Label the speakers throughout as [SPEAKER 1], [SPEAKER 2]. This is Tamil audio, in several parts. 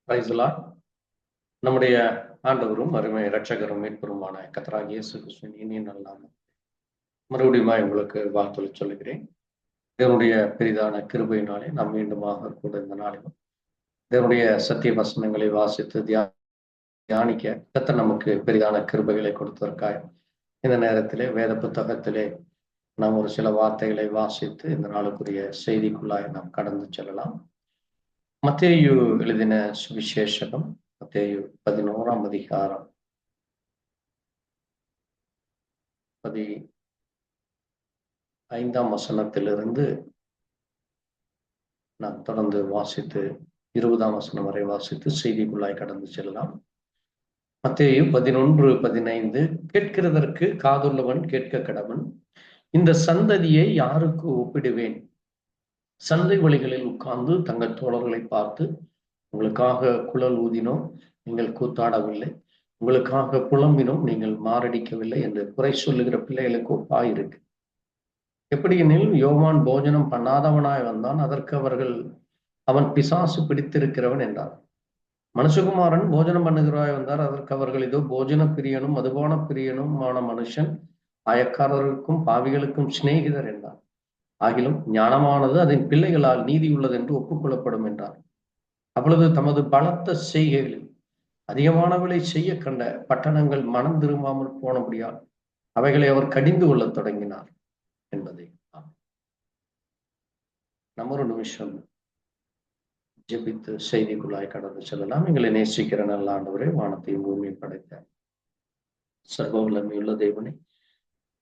[SPEAKER 1] Price the Lord. நம்முடைய ஆண்டவரும் அருமை இரட்சகரும் மீட்பருமான கர்த்தராகிய இயேசு கிறிஸ்துவின் இனிய நாமத்தில் மறுபடியும் உங்களுக்கு வாழ்த்து சொல்லுகிறேன். தேவனுடைய பெரிதான கிருபையினாலே நாம் மீண்டுமாக கூட இந்த நாளிலும் தேவனுடைய சத்திய வசனங்களை வாசித்து தியானிக்க கர்த்தர் நமக்கு பெரிதான கிருபைகளை கொடுத்ததற்காக இந்த நேரத்திலே வேத புத்தகத்திலே நாம் ஒரு சில வார்த்தைகளை வாசித்து இந்த நாளுக்குரிய செய்திக்குள்ளாய் நாம் கடந்து செல்லலாம். மத்தேயு எழுதின சுவிசேஷகம் மத்தேயு 11ஆம் அதிகாரம் 15ஆம் வசனத்திலிருந்து நாம் தொடர்ந்து வாசித்து 20ஆம் வசனம் வரை வாசித்து செய்திக்குள்ளாய் கடந்து செல்லலாம். மத்தேயு 11:15 கேட்கிறதற்கு காதுள்ளவன் கேட்க கடவன். இந்த சந்ததியை யாருக்கு ஒப்பிடுவேன்? சந்தை வழிகளில் உட்கார்ந்து தங்கள் தோழர்களை பார்த்து, உங்களுக்காக குழல் ஊதினோம், நீங்கள் கூத்தாடவில்லை, உங்களுக்காக புலம்பினோம், நீங்கள் மாரடிக்கவில்லை என்று குறை சொல்லுகிற பிள்ளைகளுக்கு ஒப்பாய் இருக்கு. எப்படியெனில் யோவான் போஜனம் பண்ணாதவனாய் வந்தான், அதற்கு அவர்கள் அவன் பிசாசு பிடித்திருக்கிறவன் என்றார். மனுஷகுமாரன் போஜனம் பண்ணுகிறாய் வந்தார், அதற்கு அவர்கள் இதோ போஜன பிரியனும் மதுபான பிரியனுமான மனுஷன் ஆயக்காரருக்கும் பாவிகளுக்கும் சிநேகிதர் என்றார். ஆகிலும் ஞானமானது அதன் பிள்ளைகளால் நீதி உள்ளது என்று ஒப்புக்கொள்ளப்படும் என்றார். அப்பொழுது தமது பலத்த செய்கைகளில் அதிகமானவளை செய்ய கண்ட பட்டணங்கள் மனம் திரும்பாமல் போனபடியால் அவைகளை அவர் கடிந்து கொள்ளத் தொடங்கினார் என்பதை நம்ம ஒரு நிமிஷம் ஜெபித்து செய்திக்குள்ளாய் கடந்து செல்லலாம். எங்களை நேசிக்கிற நல்ல ஆண்டவரே, வானத்தையும் பூமியை படைத்த சர்வ வல்லமையுள்ள தேவனே,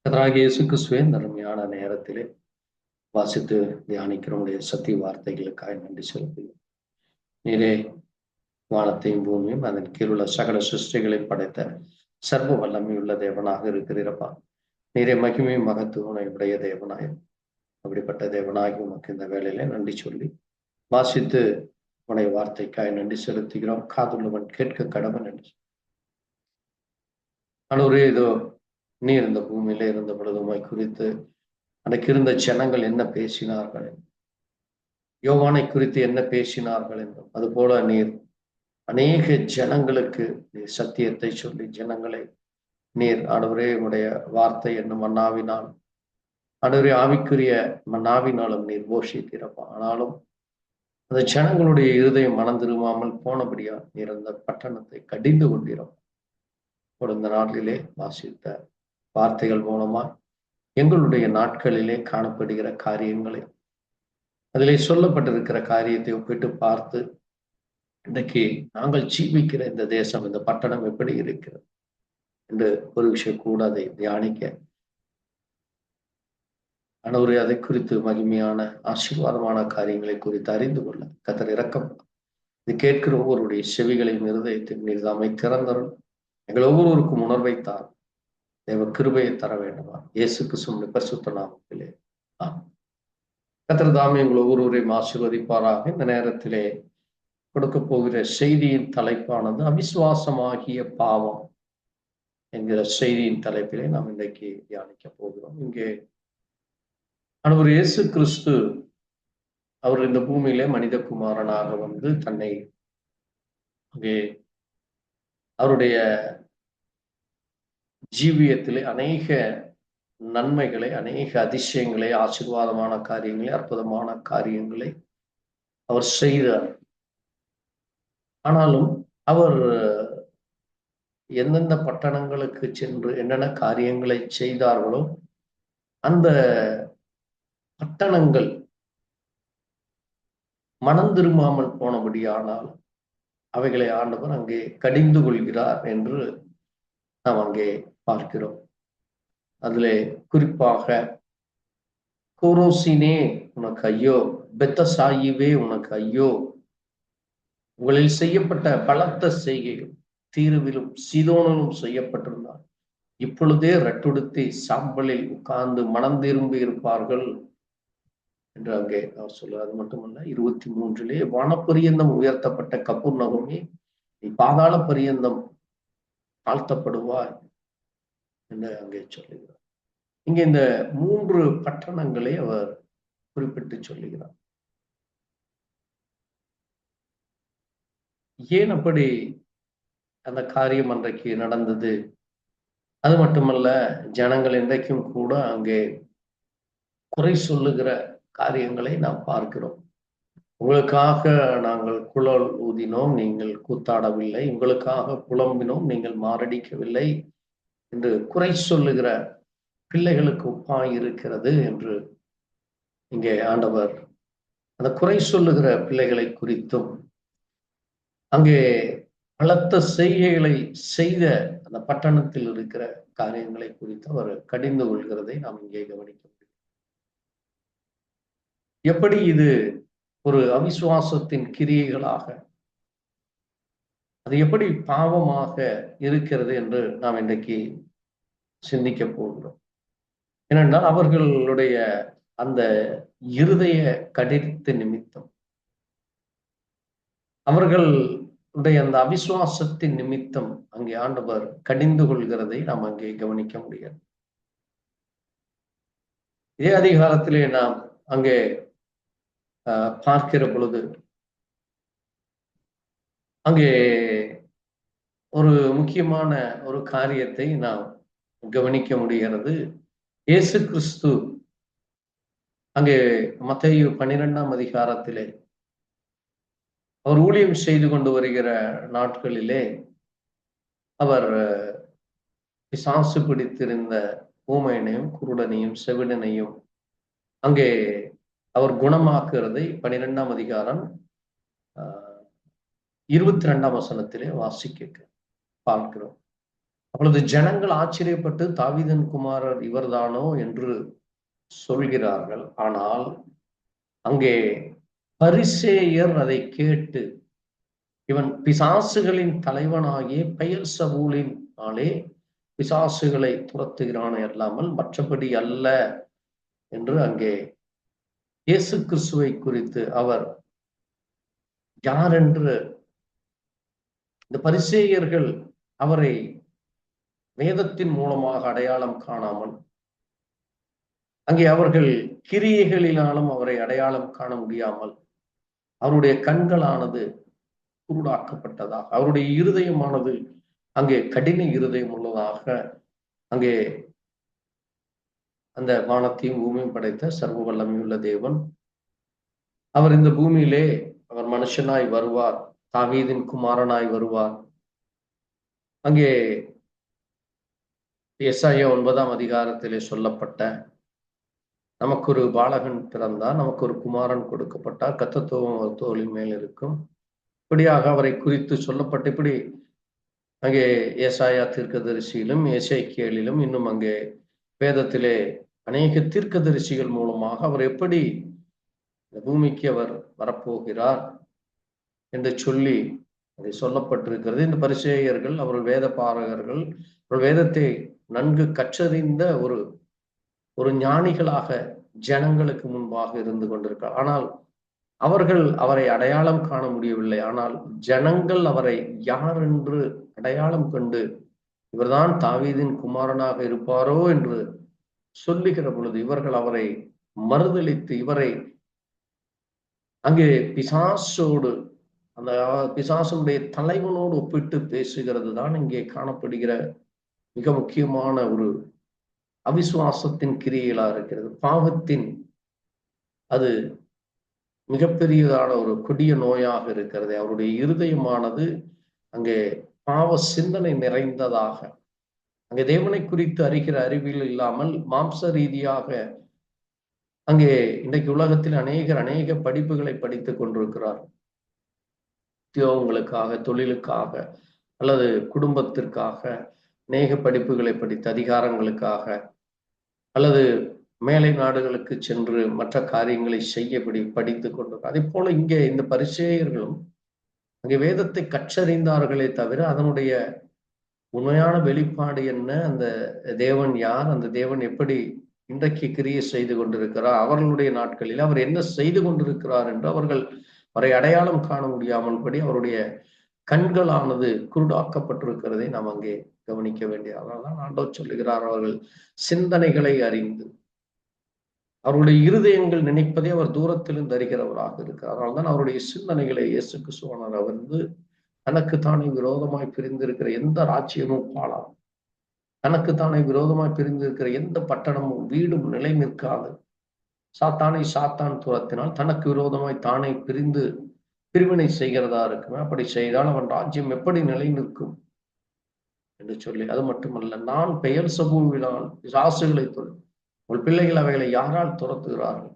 [SPEAKER 1] கர்த்தராகிய இயேசு கிறிஸ்துவே, அருமையான நேரத்திலே வாசித்து தியானிக்கிறவனுடைய சத்திய வார்த்தைகளுக்காக நன்றி செலுத்துகிறோம். நீரே வானத்தையும் பூமியும் அதன் கீழுள்ள சகல சிருஷ்டிகளை படைத்த சர்வ வல்லமையுள்ள தேவனாக இருக்கிறீரப்பா. நீரே மகிமையும் மகத்துவனை உடைய தேவனாயும் அப்படிப்பட்ட தேவனாகி உமக்கு இந்த வேலையில நன்றி சொல்லி வாசித்து உடைய வார்த்தைக்காய் நன்றி செலுத்துகிறோம். காதுள்ளவன் கேட்க கடவன் என்று ஆண்டவரே, இதோ நீர் இந்த பூமியில இருந்த பொழுதுமை குறித்து அன்றைக்கு இருந்த ஜனங்கள் என்ன பேசினார்கள், யோவானை குறித்து என்ன பேசினார்கள் என்றும், அது போல நீர் அநேக ஜனங்களுக்கு நீர் சத்தியத்தை சொல்லி ஜனங்களை நீர் ஆண்டவரே உடைய வார்த்தை என்னும் மன்னாவினால் ஆண்டவரே ஆவிக்குரிய மன்னாவினாலும் நீர் போஷித்திருப்பா. ஆனாலும் அந்த ஜனங்களுடைய இருதயம் மனம் திரும்பாமல் போனபடியா நீர் அந்த பட்டணத்தை கடிந்து கொண்டிருப்பா. இந்த நாட்டிலே வாசித்த வார்த்தைகள் மூலமா எங்களுடைய நாட்களிலே காணப்படுகிற காரியங்களை, அதிலே சொல்லப்பட்டிருக்கிற காரியத்தை ஒப்பிட்டு பார்த்து இன்றைக்கு நாங்கள் ஜீவிக்கிற இந்த தேசம், இந்த பட்டணம் எப்படி இருக்கிறது என்று ஒரு விஷயம் கூட அதை தியானிக்க ஆண்டவரே, அதை குறித்து மகிமையான ஆசீர்வாதமான காரியங்களை குறித்து அறிந்து கொள்ள கர்த்தர் இரக்கம். இது கேட்கிற ஒவ்வொருடைய செவிகளையும் இருதயத்தையும் நீர்தாமை திறந்தரும். எங்கள் ஒவ்வொருவருக்கும் உணர்வைத்தார் தேவ கிருபையை தர வேண்டுமா இயேசு கிறிஸ்துவின் பரிசுத்த நாமத்திலே ஆமென். கர்த்தர் தாமே எங்கள் ஒவ்வொருவரையும் ஆசீர்வதிப்பாராக. இந்த நேரத்திலே கொடுக்க போகிற செய்தியின் தலைப்பானது அவிசுவாசமாகிய பாவம் என்கிற செய்தியின் தலைப்பிலே நாம் இன்றைக்கு தியானிக்க போகிறோம். இங்கே ஆண்டவர் இயேசு கிறிஸ்து அவர் இந்த பூமியிலே மனிதகுமாரனாக வந்து தன்னை அங்கே அவருடைய ஜீவியத்திலே அநேக நன்மைகளை, அநேக அதிசயங்களை, ஆசீர்வாதமான காரியங்களை, அற்புதமான காரியங்களை அவர் செய்தார். ஆனாலும் அவர் எந்தெந்த பட்டணங்களுக்கு சென்று என்னென்ன காரியங்களை செய்தார்களோ அந்த பட்டணங்கள் மனம் திரும்பாமல் போனபடியானால் அவைகளை ஆண்டவர் அங்கே கடிந்து கொள்கிறார் என்று நாம் அங்கே பார்க்கிறோம். அதிலே குறிப்பாக கோரோசினே உனக்கு ஐயோ, பெத்தசாயிவே உனக்கு ஐயோ, உங்களில் செய்யப்பட்ட பலத்த செய்கைகள் தீருவிலும் சீதோனிலும் செய்யப்பட்டிருந்தார், இப்பொழுதே ரட்டுடுத்தி சாம்பலில் உட்கார்ந்து மனம் திரும்பி இருப்பார்கள் என்று அங்கே அவர் சொல்லுவார். அது மட்டுமல்ல, 23 வானப்பரியந்தம் உயர்த்தப்பட்ட கப்பூர்நகமே, நீ பாதாள பரியந்தம் தாழ்த்தப்படுவாய் என்று அங்கே சொல்லுகிறார். இங்க இந்த 3 பட்டணங்களை அவர் குறிப்பிட்டு சொல்லுகிறார். ஏன் அப்படி அந்த காரியம் அன்றைக்கு நடந்தது? அது மட்டுமல்ல, ஜனங்கள் இன்றைக்கும் கூட அங்கே குறை சொல்லுகிற காரியங்களை நாம் பார்க்கிறோம். உங்களுக்காக நாங்கள் குழல் ஊதினோம், நீங்கள் கூத்தாடவில்லை. உங்களுக்காக புலம்பினோம், நீங்கள் மாரடிக்கவில்லை என்று குறை சொல்லுகிற பிள்ளைகளுக்கு ஒப்பாய் இருக்கிறது என்று இங்கே ஆண்டவர் அந்த குறை சொல்லுகிற பிள்ளைகளை குறித்தும், அங்கே பலத்த செய்கைகளை செய்த அந்த பட்டணத்தில் இருக்கிற காரியங்களை குறித்து அவர் கடிந்து கொள்கிறதை நாம் இங்கே கவனிக்க முடியும். எப்படி இது ஒரு அவிசுவாசத்தின் கிரியைகளாக, அது எப்படி பாவமாக இருக்கிறது என்று நாம் இன்றைக்கு சிந்திக்க போகிறோம். ஏனென்றால் அவர்களுடைய அந்த இருதய கடித்து நிமித்தம், அவர்களுடைய அந்த அவிசுவாசத்தின் நிமித்தம் அங்கே ஆண்டவர் கடிந்து கொள்கிறதை நாம் அங்கே கவனிக்க முடியாது. இதே அதிகாரத்திலே நாம் அங்கே பார்க்கிற பொழுது அங்கே ஒரு முக்கியமான ஒரு காரியத்தை நாம் கவனிக்க முடிகிறது. இயேசு கிறிஸ்து அங்கே மத்தேயு 12ஆம் அதிகாரத்திலே அவர் ஊழியம் செய்து கொண்டு வருகிற நாட்களிலே அவர் பிசாசு பிடித்திருந்த ஊமையனையும் குருடனையும் செவிடனையும் அங்கே அவர் குணமாக்குறதை 12ஆம் அதிகாரம் 22ஆம் வசனத்திலே வாசிக்க பார்க்கிறோம். அப்பொழுது ஜனங்கள் ஆச்சரியப்பட்டு தாவீதின் குமாரர் இவர்தானோ என்று சொல்கிறார்கள். ஆனால் அங்கே பரிசேயர் அதை கேட்டு, இவன் பிசாசுகளின் தலைவனாகிய பெயல்செபூலினாலே பிசாசுகளை துரத்துகிறானே அல்லாமல் மற்றபடி அல்ல என்று அங்கே இயேசு கிறிஸ்துவை குறித்து அவர் யார் என்று இந்த பரிசேயர்கள் அவரை வேதத்தின் மூலமாக அடையாளம் காணாமல், அங்கே அவர்கள் கிரியைகளினாலும் அவரை அடையாளம் காண முடியாமல், அவருடைய கண்களானது குருடாக்கப்பட்டதாக, அவருடைய இருதயமானது அங்கே கடின இருதயம் உள்ளதாக, அங்கே அந்த வானத்தையும் பூமியும் படைத்த சர்வ வல்லமையுள்ள தேவன் அவர் இந்த பூமியிலே அவர் மனுஷனாய் வருவார், தாவீதின் குமாரனாய் வருவார். அங்கே எசாயா 9ஆம் அதிகாரத்திலே சொல்லப்பட்ட நமக்கு ஒரு பாலகன் பிறந்தார், நமக்கு ஒரு குமாரன் கொடுக்கப்பட்டார், கர்த்தத்துவம் அவர் தோளின் மேல் இருக்கும், இப்படியாக அவரை குறித்து சொல்லப்பட்ட, இப்படி அங்கே ஏசாயா தீர்க்கதரிசியிலும் எசேக்கியேலிலும் இன்னும் அங்கே வேதத்திலே அநேக தீர்க்கதரிசிகள் மூலமாக அவர் எப்படி இந்த பூமிக்கு அவர் வரப்போகிறார் என்று சொல்லி அதை சொல்லப்பட்டிருக்கிறது. இந்த பரிசேயர்கள் அவர்கள் வேத பாரகர்கள், அவர்கள் வேதத்தை நன்கு கற்றறிந்த ஒரு ஞானிகளாக ஜனங்களுக்கு முன்பாக இருந்து கொண்டிருக்கிறார். ஆனால் அவர்கள் அவரை அடையாளம் காண முடியவில்லை. ஆனால் ஜனங்கள் அவரை யார் என்று அடையாளம் கண்டு இவர்தான் தாவீதின் குமாரனாக இருப்பாரோ என்று சொல்லுகிற பொழுது இவர்கள் அவரை மறுதலித்து இவரை அங்கே பிசாசோடு, அந்த பிசாசனுடைய தலைவனோடு ஒப்பிட்டு பேசுகிறது தான் இங்கே காணப்படுகிற மிக முக்கியமான ஒரு அவிசுவாசத்தின் கிரியைகளா இருக்கிறது. பாவத்தின் அது மிகப்பெரியதான ஒரு கொடிய நோயாக இருக்கிறது. அவருடைய இருதயமானது அங்கே பாவ சிந்தனை நிறைந்ததாக, அங்கே தேவனை குறித்து அறிகிற அறிவில் இல்லாமல் மாம்ச ரீதியாக அங்கே இன்றைக்கு உலகத்தில் அநேக படிப்புகளை படித்துக் கொண்டிருக்கிறார். உத்தியோகங்களுக்காக, தொழிலுக்காக அல்லது குடும்பத்திற்காக அநேக படிப்புகளை படித்து அதிகாரங்களுக்காக அல்லது மேலை நாடுகளுக்கு சென்று மற்ற காரியங்களை செய்யபடி படித்துக் கொண்டிருக்கிறார். அதே போல இங்கே இந்த பரிசேயர்களும் அங்கே வேதத்தை கற்றறிந்தார்களே தவிர அதனுடைய உண்மையான வெளிப்பாடு என்ன, அந்த தேவன் யார், அந்த தேவன் எப்படி இன்றைக்கு கிரியை செய்து கொண்டிருக்கிறார், அவர்களுடைய நாட்களில் அவர் என்ன செய்து கொண்டிருக்கிறார் என்று அவர்கள் அவரை அடையாளம் காண முடியாமல் படி அவருடைய கண்களானது குருடாக்கப்பட்டிருக்கிறதை நாம் அங்கே கவனிக்க வேண்டிய. அதனால்தான் ஆண்டவர் சொல்லுகிறார், அவர்கள் சிந்தனைகளை அறிந்து அவருடைய இருதயங்கள் நினைப்பதை அவர் தூரத்திலிருந்து அறிகிறவராக இருக்கிறார். அதனால்தான் அவருடைய சிந்தனைகளை இயேசு கிறிஸ்துவானவர் வந்து தனக்குத்தானே விரோதமாய் பிரிந்திருக்கிற எந்த ராஜ்யமும் பாழாகும். தனக்குத்தானே விரோதமாய் பிரிந்திருக்கிற எந்த பட்டணமும் வீடும் நிலை நிற்காது. சாத்தானை சாத்தான் துரத்தினால் தனக்கு விரோதமாய் தானே பிரிவினை செய்கிறதா இருக்குமே. அப்படி செய்தால் அவன் ராஜ்யம் எப்படி நிலை நிற்கும் என்று சொல்லி, அது மட்டுமல்ல, நான் பெயர் சபூவினால் பிசாசுகளை உங்கள் பிள்ளைகள் அவைகளை யாரால் துரத்துகிறார்கள்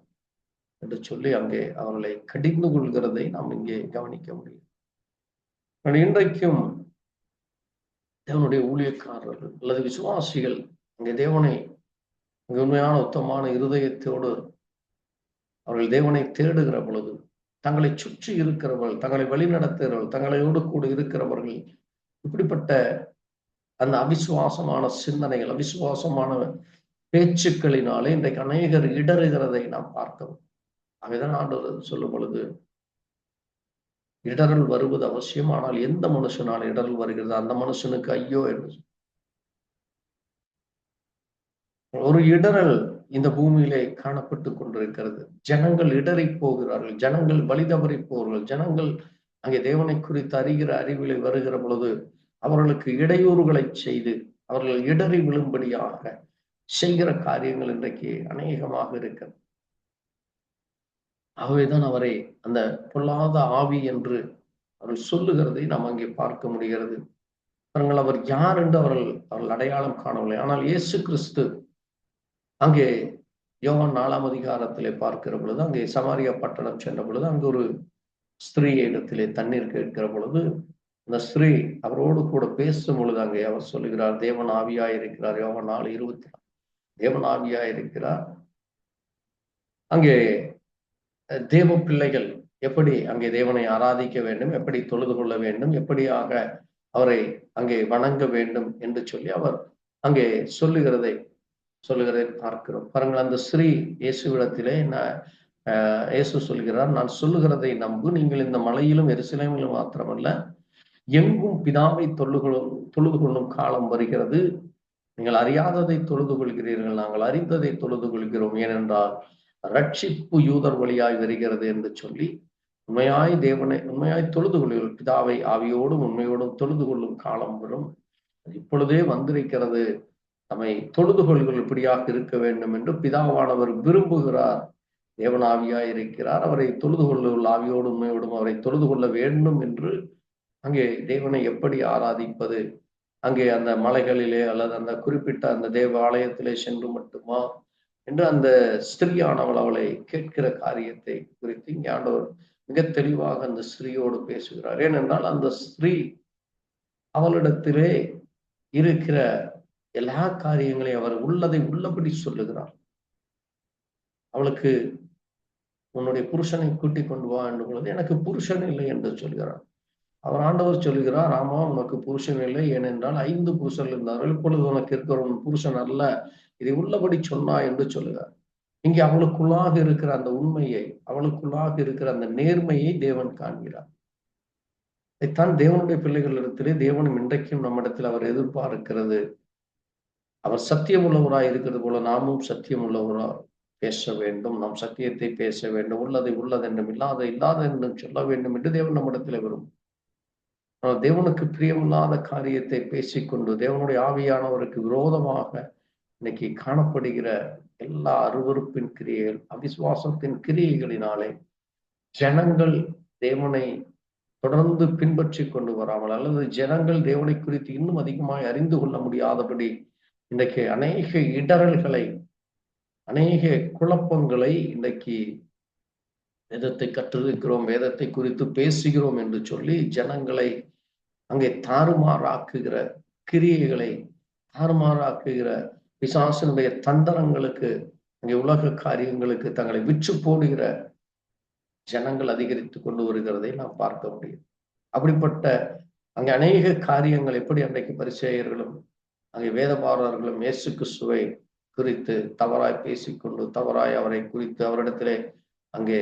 [SPEAKER 1] என்று சொல்லி அங்கே அவர்களை கடிந்து கொள்கிறதை நாம் இங்கே கவனிக்க முடியும். இன்றைக்கும் தேவனுடைய ஊழியக்காரர்கள் அல்லது விசுவாசிகள் அங்கே தேவனை உண்மையான உத்தமமான இருதயத்தோடு அவர்கள் தேவனை தேடுகிற பொழுது தங்களை சுற்றி இருக்கிறவர்கள், தங்களை வழிநடத்துகிறவர்கள், தங்களோடு கூட இருக்கிறவர்கள் இப்படிப்பட்ட அந்த அவிசுவாசமான சிந்தனைகள், அவிசுவாசமான பேச்சுக்களினாலே இன்றைக்கு அநேகர் இடறுகிறதை நாம் பார்க்கிறோம். அவைதான் ஆண்டவர் சொல்லும் பொழுது இடரல் வருவது அவசியம், ஆனால் எந்த மனுஷனால் இடரல் வருகிறது அந்த மனுஷனுக்கு ஐயோ என்று. ஒரு இடரல் இந்த பூமியிலே காணப்பட்டு கொண்டிருக்கிறது. ஜனங்கள் இடறி போகிறார்கள், ஜனங்கள் வழிதவறி போகிறார்கள், ஜனங்கள் அங்கே தேவனை குறித்து அறிகிற அறிவிலை வருகிற பொழுது அவர்களுக்கு இடையூறுகளை செய்து அவர்கள் இடறி விழும்படியாக செய்கிற காரியங்கள் இன்றைக்கு அநேகமாக இருக்கிறது. ஆகவேதான் அவரை அந்த பொல்லாத ஆவி என்று அவர்கள் சொல்லுகிறதை நாம் அங்கே பார்க்க முடிகிறது. அவர்கள் அவர் யார் என்று அவர்கள் அடையாளம் காணவில்லை. ஆனால் இயேசு கிறிஸ்து அங்கே யோவான் 4ஆம் அதிகாரத்திலே பார்க்கிற பொழுது அங்கே சமாரியா பட்டணம் சென்ற பொழுது அங்கு ஒரு ஸ்திரீ இடத்திலே தண்ணீர் கேட்கிற பொழுது அந்த ஸ்திரீ அவரோடு கூட பேசும் பொழுது அங்கே அவர் சொல்லுகிறார், தேவன் ஆவியாய் இருக்கிறார். யோவான் 4:24 தேவன் ஆவியாய் இருக்கிறார். அங்கே தேவ பிள்ளைகள் எப்படி அங்கே தேவனை ஆராதிக்க வேண்டும், எப்படி தொழுது கொள்ள வேண்டும், எப்படியாக அவரை அங்கே வணங்க வேண்டும் என்று சொல்லி அவர் அங்கே சொல்லுகிறதை பார்க்கிறோம். பாருங்கள், அந்த ஸ்ரீ இயேசுவிடத்திலே இயேசு சொல்கிறார், நான் சொல்லுகிறதை நம்பு, நீங்கள் இந்த மலையிலும் எருசலேமிலும் மாத்திரமல்ல எங்கும் பிதாவை தொழுது கொள்ளும் காலம் வருகிறது. நீங்கள் அறியாததை தொழுது கொள்கிறீர்கள், நாங்கள் அறிந்ததை தொழுது கொள்கிறோம். ஏனென்றால் ரட்சிப்பு யூதர் வழியாய் வருகிறது என்று சொல்லி உண்மையாய் தொழுது கொள்கிறோம். பிதாவை ஆவியோடும் உண்மையோடும் தொழுது கொள்ளும் காலம் வரும், இப்பொழுதே வந்திருக்கிறது. நம்மை தொழுது கொள்கள் இப்படியாக இருக்க வேண்டும் என்று பிதாவானவர் விரும்புகிறார். தேவன் ஆவியாய் இருக்கிறார், அவரை தொழுது கொள்ளும் ஆவியோடும் உண்மையோடும் அவரை தொழுது கொள்ள வேண்டும் என்று அங்கே தேவனை எப்படி ஆராதிப்பது, அங்கே அந்த மலைகளிலே அல்லது அந்த குறிப்பிட்ட அந்த தேவ ஆலயத்திலே சென்று மட்டுமா என்று அந்த ஸ்திரீயானவள் அவளை கேட்கிற காரியத்தை குறித்து இங்கே ஆண்டவர் மிக தெளிவாக அந்த ஸ்திரீயோடு பேசுகிறார். ஏனென்றால் அந்த ஸ்திரீ அவளிடத்திலே இருக்கிற எல்லா காரியங்களையும் அவர் உள்ளதை உள்ளபடி சொல்லுகிறார். அவளுக்கு உன்னுடைய புருஷனை கூட்டிக் கொண்டு வா என்று பொழுது எனக்கு புருஷன் இல்லை என்று சொல்கிறார். அவர் ஆண்டவர் சொல்கிறார், ஆமா உனக்கு புருஷன் இல்லை, ஏனென்றால் 5 புருஷர்கள் இருந்தார்கள், இப்பொழுது உனக்கு இருக்கிற புருஷன் அல்ல, இதை உள்ளபடி சொன்னா என்று சொல்லுகிறார். இங்கே அவளுக்குள்ளாக இருக்கிற அந்த உண்மையை, அவளுக்குள்ளாக இருக்கிற அந்த நேர்மையை தேவன் காண்கிறார். இதைத்தான் தேவனுடைய பிள்ளைகளிடத்திலே தேவனும் இன்றைக்கும் நம்மிடத்தில் அவர் எதிர்பார்க்கிறது. அவர் சத்தியம் உள்ளவராய் இருக்கிறது போல நாமும் சத்தியம் உள்ளவராய் பேச வேண்டும். நாம் சத்தியத்தை பேச வேண்டும். உள்ளதை உள்ளதென்றும் இல்லாத என்றும் சொல்ல வேண்டும் என்று தேவன் நம்மிடத்தில் வரும். தேவனுக்கு பிரியமில்லாத காரியத்தை பேசிக்கொண்டு தேவனுடைய ஆவியானவருக்கு விரோதமாக இன்னைக்கு காணப்படுகிற எல்லா அருவருப்பின் கிரியைகள், அவிசுவாசத்தின் கிரியைகளினாலே ஜனங்கள் தேவனை தொடர்ந்து பின்பற்றி கொண்டு வராமல் அல்லது ஜனங்கள் தேவனை குறித்து இன்னும் அதிகமாய் அறிந்து கொள்ள முடியாதபடி இன்றைக்கு அநேக இடரல்களை, அநேக குழப்பங்களை இன்றைக்கு வேதத்தை கற்றிருக்கிறோம், வேதத்தை குறித்து பேசுகிறோம் என்று சொல்லி ஜனங்களை அங்கே தாறுமாறாக்குகிற கிரியைகளை, தாறுமாறாக்குகிற பிசாசினுடைய தந்திரங்களுக்கு, அங்கே உலக காரியங்களுக்கு தங்களை விற்று போடுகிற ஜனங்கள் அதிகரித்து கொண்டு வருகிறதை நாம் பார்க்க முடியும். அப்படிப்பட்ட அங்கே அநேக காரியங்கள் எப்படி அன்றைக்கு பரிசேயர்களும் அங்கே வேதபாரர்களும் இயேசு கிறிஸ்துவை குறித்து தவறாய் பேசிக்கொண்டு தவறாய் அவரை குறித்து அவரிடத்திலே அங்கே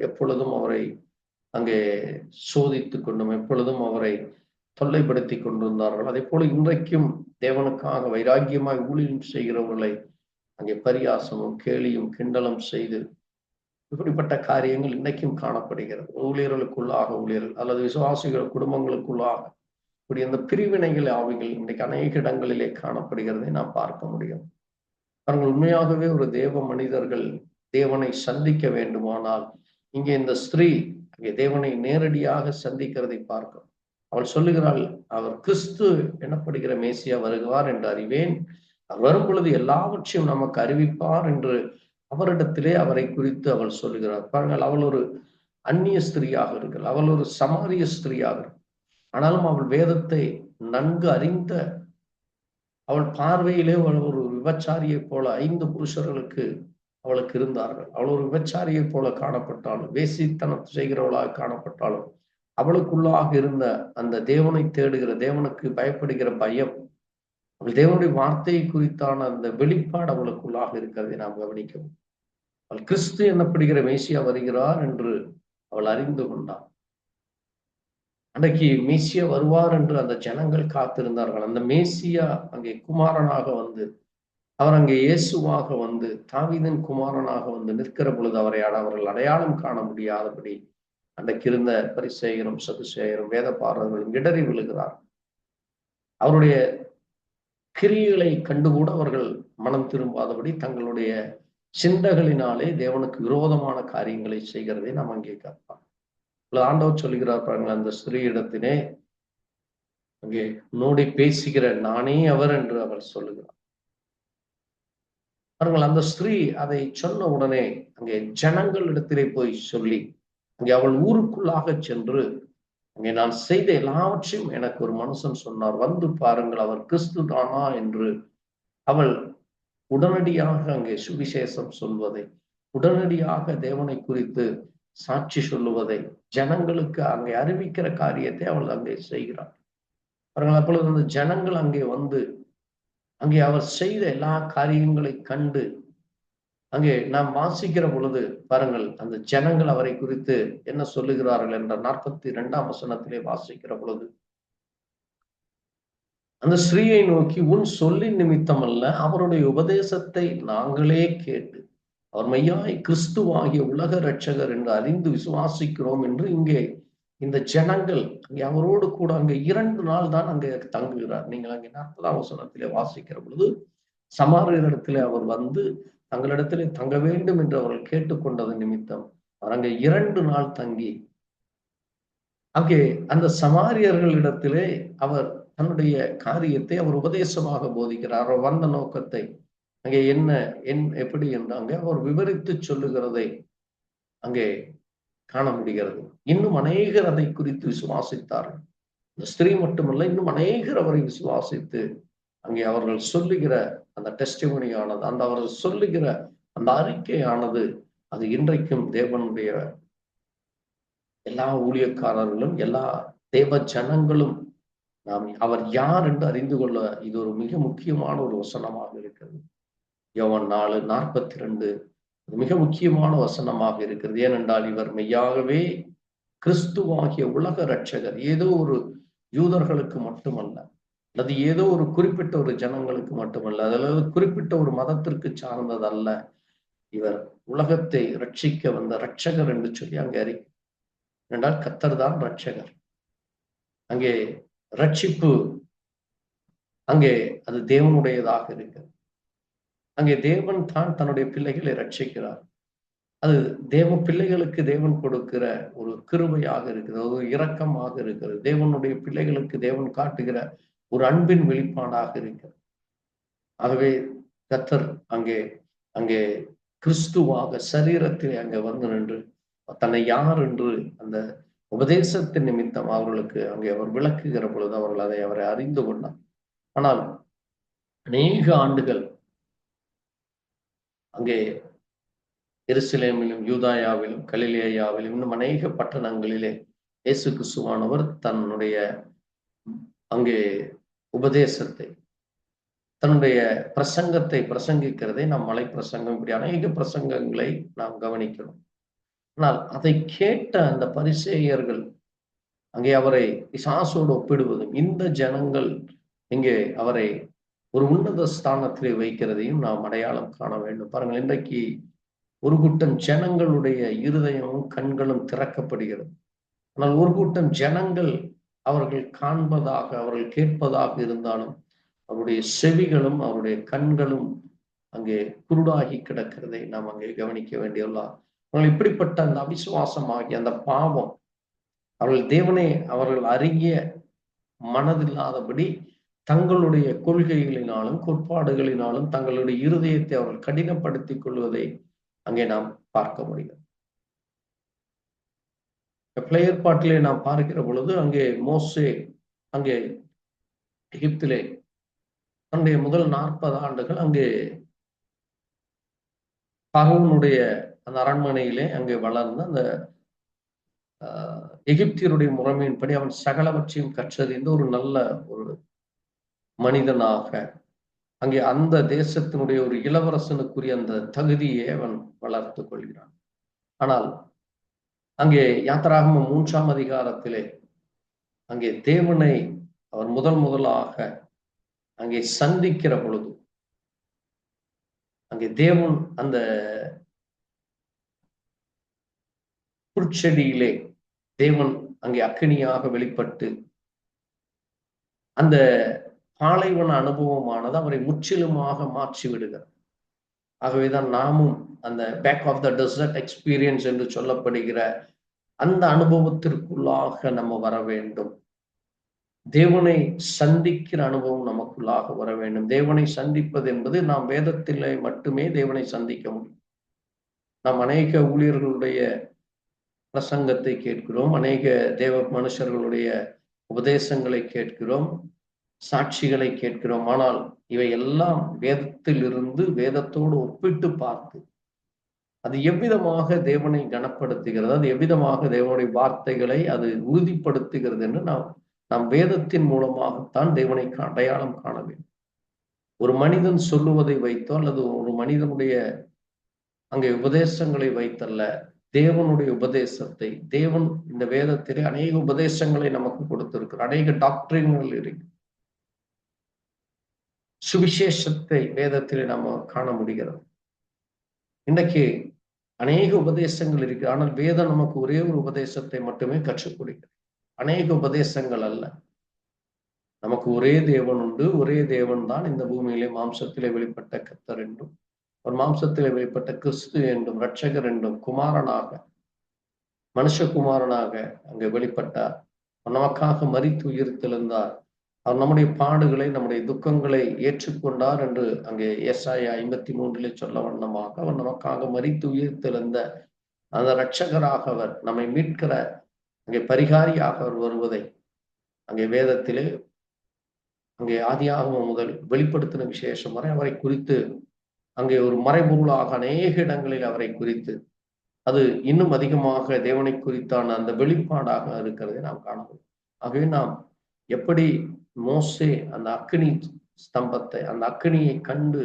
[SPEAKER 1] எப்பொழுதும் அவரை அங்கே சோதித்து கொண்டும் எப்பொழுதும் அவரை தொல்லைப்படுத்தி கொண்டிருந்தார்கள். அதே போல இன்றைக்கும் தேவனுக்காக வைராக்கியமாய் ஊழியம் செய்கிறவர்களை அங்கே பரியாசமும் கேலியும் கிண்டலும் செய்து இப்படிப்பட்ட காரியங்கள் இன்னைக்கும் காணப்படுகிறது. ஊழியர்கள் அல்லது விசுவாசிகள் குடும்பங்களுக்குள்ளாக இப்படி அந்த பிரிவினைகள் ஆவிகள் இன்றைக்கு அநேக இடங்களிலே காணப்படுகிறதை நாம் பார்க்க முடியும். அவர்கள் உண்மையாகவே ஒரு தேவ மனிதர்கள் தேவனை சந்திக்க வேண்டுமானால் இங்கே இந்த ஸ்திரீ அங்கே தேவனை நேரடியாக சந்திக்கிறதை பார்க்கும். அவள் சொல்லுகிறாள், அவர் கிறிஸ்து எனப்படுகிற மேசியா வருகிறார் என்று அறிவேன். அவர் வரும் பொழுது எல்லாவற்றையும் நமக்கு அறிவிப்பார் என்று அவரிடத்திலே அவரை குறித்து அவள் சொல்லுகிறார். பாருங்கள், அவள் ஒரு அந்நிய ஸ்திரீயாக இருக்கிறாள். அவள் ஒரு சமாரிய ஸ்திரீயாக, ஆனாலும் அவள் வேதத்தை நன்கு அறிந்த, அவள் பார்வையிலே ஒரு விபச்சாரியை போல 5 புருஷர்களுக்கு அவளுக்கு இருந்தார்கள். அவள் ஒரு விபச்சாரியை போல காணப்பட்டாலும், வேசித்தனம் செய்கிறவளாக காணப்பட்டாலும், அவளுக்குள்ளாக இருந்த அந்த தேவனை தேடுகிற, தேவனுக்கு பயப்படுகிற பயம், அவள் தேவனுடைய வார்த்தையை குறித்தான அந்த வெளிப்பாடு அவளுக்குள்ளாக இருக்கிறதை நாம் கவனிக்கவும். அவள் கிறிஸ்து என்னப்படுகிற மேசியா வருகிறார் என்று அவள் அறிந்து கொண்டாள். அன்றைக்கு மேசியா வருவார் என்று அந்த ஜனங்கள் காத்திருந்தார்கள். அந்த மேசியா அங்கே குமாரனாக வந்து, அவர் அங்கே இயேசுவாக வந்து, தாவீதின் குமாரனாக வந்து நிற்கிற பொழுது அவர்கள் அடையாளம் காண முடியாதபடி அன்றைக்கு இருந்த பரிசேயரும் சதுசேயரும் வேத பாரர்களும் இடறி விழுகிறார். அவருடைய கிரியைகளை கண்டுகூட அவர்கள் மனம் திரும்பாதபடி தங்களுடைய சிந்தைகளினாலே தேவனுக்கு விரோதமான காரியங்களை செய்கிறதை நாம் அங்கே பார்ப்போம். ஆண்டவர் சொல்லுகிறார் பாருங்கள், அந்த ஸ்திரீ இடத்தினே அங்கே நோடி பேசுகிற நானே அவர் என்று அவர் சொல்லுகிறார். பாருங்கள், அந்த ஸ்திரீ அதை சொன்ன உடனே அங்கே ஜனங்கள் இடத்திலே போய் சொல்லி, அங்கே அவள் ஊருக்குள்ளாக சென்று, அங்கே நான் செய்த எல்லாவற்றையும் எனக்கு ஒரு மனுஷன் சொன்னார், வந்து பாருங்கள் அவர் கிறிஸ்து தானா என்று அவள் உடனடியாக அங்கே சுவிசேஷம் சொல்வதை, உடனடியாக தேவனை குறித்து சாட்சி சொல்லுவதை, ஜனங்களுக்கு அங்கே அறிவிக்கிற காரியத்தை அவள் அங்கே செய்கிறாள். அவர்கள் அப்பொழுது அந்த ஜனங்கள் அங்கே வந்து அங்கே அவர் செய்த எல்லா காரியங்களை கண்டு அங்கே நாம் வாசிக்கிற பொழுது பாருங்கள், அந்த ஜனங்கள் அவரை குறித்து என்ன சொல்லுகிறார்கள் என்ற 42ஆம் வசனத்திலே வாசிக்கிற பொழுது, அந்த ஸ்திரீயை நோக்கி, உன் சொல்லின் நிமித்தம் அல்ல, அவருடைய உபதேசத்தை நாங்களே கேட்டு அவர் மெய்யாய் கிறிஸ்துவாகிய உலக இரட்சகர் என்று அறிந்து விசுவாசிக்கிறோம் என்று இங்கே இந்த ஜனங்கள் அங்கே அவரோடு கூட அங்கே 2 நாள் தான் அங்கே தங்குகிறார். நீங்கள் அங்கே 40ஆம் வசனத்திலே வாசிக்கிற பொழுது, சமாரியரிடத்திலே அவர் வந்து தங்களிடத்திலே தங்க வேண்டும் என்று அவர்கள் கேட்டுக்கொண்டது நிமித்தம் அவர் அங்கே 2 நாள் தங்கி அங்கே அந்த சமாரியர்களிடத்திலே அவர் தன்னுடைய காரியத்தை அவர் உபதேசமாக போதிக்கிறார். அவர் வந்த நோக்கத்தை அங்கே எப்படி என்றாங்க அவர் விவரித்து சொல்லுகிறதை அங்கே காண முடிகிறது. இன்னும் அநேகர் அதை குறித்து விசுவாசித்தார்கள். இந்த ஸ்திரீ மட்டுமல்ல, இன்னும் அநேகர் அவரை விசுவாசித்து அங்கே அவர்கள் சொல்லுகிற அந்த டெஸ்டிமோனியானது, அந்த அவர்கள் சொல்லுகிற அந்த அறிக்கையானது, அது இன்றைக்கும் தேவனுடைய எல்லா ஊழியக்காரர்களும் எல்லா தேவ ஜனங்களும் நாம் அவர் யார் என்று அறிந்து கொள்ள இது ஒரு மிக முக்கியமான ஒரு வசனமாக இருக்கிறது. யோவான் 4:42 மிக முக்கியமான வசனமாக இருக்கிறது. ஏனென்றால் இவர் மெய்யாகவே கிறிஸ்துவாகிய உலக இரட்சகர், ஏதோ ஒரு யூதர்களுக்கு மட்டுமல்ல, அல்லது ஏதோ ஒரு குறிப்பிட்ட ஒரு ஜனங்களுக்கு மட்டுமல்ல, அல்லது குறிப்பிட்ட ஒரு மதத்திற்கு சார்ந்ததல்ல, இவர் உலகத்தை ரட்சிக்க வந்த இரட்சகர் என்று சொல்லி அங்கே அறிக்கை. என்றால் கர்த்தர் தான் இரட்சகர். அங்கே ரட்சிப்பு அங்கே அது தேவனுடையதாக இருக்கிறது. அங்கே தேவன் தான் தன்னுடைய பிள்ளைகளை ரட்சிக்கிறார். அது தேவ பிள்ளைகளுக்கு தேவன் கொடுக்கிற ஒரு கிருபையாக இருக்கிறது, ஒரு இரக்கமாக இருக்கிறது. தேவனுடைய பிள்ளைகளுக்கு தேவன் காட்டுகிற ஒரு அன்பின் வெளிப்பாடாக இருக்கிறது. ஆகவே கர்த்தர் அங்கே அங்கே கிறிஸ்துவாக சரீரத்தில் அங்கே வந்து நின்று தன்னை யார் என்று அந்த உபதேசத்தின் நிமித்தம் அவர்களுக்கு அங்கே அவர் விளக்குகிற பொழுது அவரை அறிந்து கொண்டார். ஆனால் அநேக ஆண்டுகள் அங்கே எருசலேமிலும் யூதாயாவிலும் கலிலேயாவிலும் இன்னும் அநேக பட்டணங்களிலே இயேசு கிறிஸ்துவானவர் தன்னுடைய அங்கே உபதேசத்தை, தன்னுடைய பிரசங்கத்தை பிரசங்கிக்கிறதை நாம் மலை பிரசங்கம், இப்படி அநேக பிரசங்கங்களை நாம் கவனிக்கிறோம். ஆனால் அதை கேட்ட அந்த பரிசேயர்கள் அங்கே அவரை பிசாசோடு ஒப்பிடுவதும், இந்த ஜனங்கள் இங்கே அவரை ஒரு உன்னத ஸ்தானத்திலே வைக்கிறதையும் நாம் அடையாளம் காண வேண்டும். பாருங்கள், இன்றைக்கு ஒரு கூட்டம் ஜனங்களுடைய இருதயமும் கண்களும் திறக்கப்படுகிறது. ஆனால் ஒரு கூட்டம் ஜனங்கள் அவர்கள் காண்பதாக, அவர்கள் கேட்பதாக இருந்தாலும் அவருடைய செவிகளும் அவருடைய கண்களும் அங்கே குருடாகி கிடக்கிறதை நாம் அங்கே கவனிக்க வேண்டியுள்ளார். அவர்கள் இப்படிப்பட்ட அந்த அவிசுவாசமாகிய அந்த பாவம், அவர்கள் தேவனை அவர்கள் அறிய மனதில்லாதபடி தங்களுடைய கொள்கைகளினாலும் கோட்பாடுகளினாலும் தங்களுடைய இருதயத்தை அவர்கள் கடினப்படுத்திக் கொள்வதை அங்கே நாம் பார்க்க முடியும். பழைய ஏற்பாட்டிலே நாம் பார்க்கிற பொழுது அங்கே மோசே அங்கே எகிப்திலே தன்னுடைய முதல் 40 ஆண்டுகள் அங்கே பார்வோனுடைய அந்த அரண்மனையிலே அங்கே வளர்ந்த அந்த எகிப்தியருடைய முறைமையின்படி அவன் சகலவற்றையும் கற்றறிந்த ஒரு நல்ல ஒரு மனிதனாக அங்கே அந்த தேசத்தினுடைய ஒரு இளவரசனுக்குரிய அந்த தகுதியை அவன் வளர்த்து கொள்கிறான். ஆனால் அங்கே யாத்திராகமம் 3ஆம் அதிகாரத்திலே அங்கே தேவனை அவர் முதலாக அங்கே சந்திக்கிற பொழுது அங்கே தேவன் அந்த புற்செடியிலே தேவன் அங்கே அக்கினியாக வெளிப்பட்டு அந்த பாலைவன அனுபவமானது அவரை முற்றிலுமாக மாற்றி விடுகிறார். ஆகவேதான் நாமும் அந்த back of the desert experience என்று சொல்லப்படுகிற அந்த அனுபவத்திற்குள்ளாக நம்ம வர வேண்டும். தேவனை சந்திக்கிற அனுபவம் நமக்குள்ளாக வர வேண்டும். தேவனை சந்திப்பது என்பது நாம் வேதத்திலே மட்டுமே தேவனை சந்திக்க முடியும். நாம் அநேக ஊழியர்களுடைய பிரசங்கத்தை கேட்கிறோம், அநேக தேவ மனுஷர்களுடைய உபதேசங்களை கேட்கிறோம், சாட்சிகளை கேட்கிறோம். ஆனால் இவை எல்லாம் வேதத்திலிருந்து வேதத்தோடு ஒப்பிட்டு பார்த்து அது எவ்விதமாக தேவனை கனப்படுத்துகிறது, அது எவ்விதமாக தேவனுடைய வார்த்தைகளை அது உறுதிப்படுத்துகிறது என்று நாம் வேதத்தின் மூலமாகத்தான் தேவனை அடையாளம் காண வேண்டும். ஒரு மனிதன் சொல்லுவதை வைத்தோ அல்லது ஒரு மனிதனுடைய அங்கே உபதேசங்களை வைத்தல்ல, தேவனுடைய உபதேசத்தை, தேவன் இந்த வேதத்திலே அநேக உபதேசங்களை நமக்கு கொடுத்திருக்கிறார், அநேக டாக்டரின்கள் இருக்கு, சுவிசேஷத்தை வேதத்திலே நாம காண முடிகிறது. இன்றைக்கு அநேக உபதேசங்கள் இருக்கு, ஆனால் வேதம் நமக்கு ஒரே ஒரு உபதேசத்தை மட்டுமே கற்றுக் கொடுக்கிறது, அநேக உபதேசங்கள் அல்ல. நமக்கு ஒரே தேவன் உண்டு, ஒரே தேவன் தான் இந்த பூமியிலே மாம்சத்திலே வெளிப்பட்ட கர்த்தர் என்றும் ஒரு மாம்சத்திலே வெளிப்பட்ட கிறிஸ்து என்றும் இரட்சகர் என்றும் குமாரனாக மனுஷகுமாரனாக அங்கே வெளிப்பட்டார். நமக்காக மரித்து உயிர்த்தெழுந்தார். அவர் நம்முடைய பாடுகளை நம்முடைய துக்கங்களை ஏற்றுக்கொண்டார் என்று அங்கே ஏசாயா 53 சொல்ல வண்ணமாக அவர் நமக்காக மரித்து உயிர்த்தெழுந்த அந்த இரட்சகராக அவர் நம்மை மீட்கிற அங்கே பரிகாரியாக அவர் வருவதை அங்கே வேதத்திலே அங்கே ஆதியாகமம் முதல் வெளிப்படுத்தின விசேஷம் வரை அவரை குறித்து அங்கே ஒரு மறைபொருளாக அநேக இடங்களில் அவரை குறித்து அது இன்னும் அதிகமாக தேவனை குறித்தான அந்த வெளிப்பாடாக இருக்கிறதை நாம் காணலாம். ஆகவே நாம் எப்படி மோசே அந்த அக்கினி ஸ்தம்பத்தை, அந்த அக்கினியை கண்டு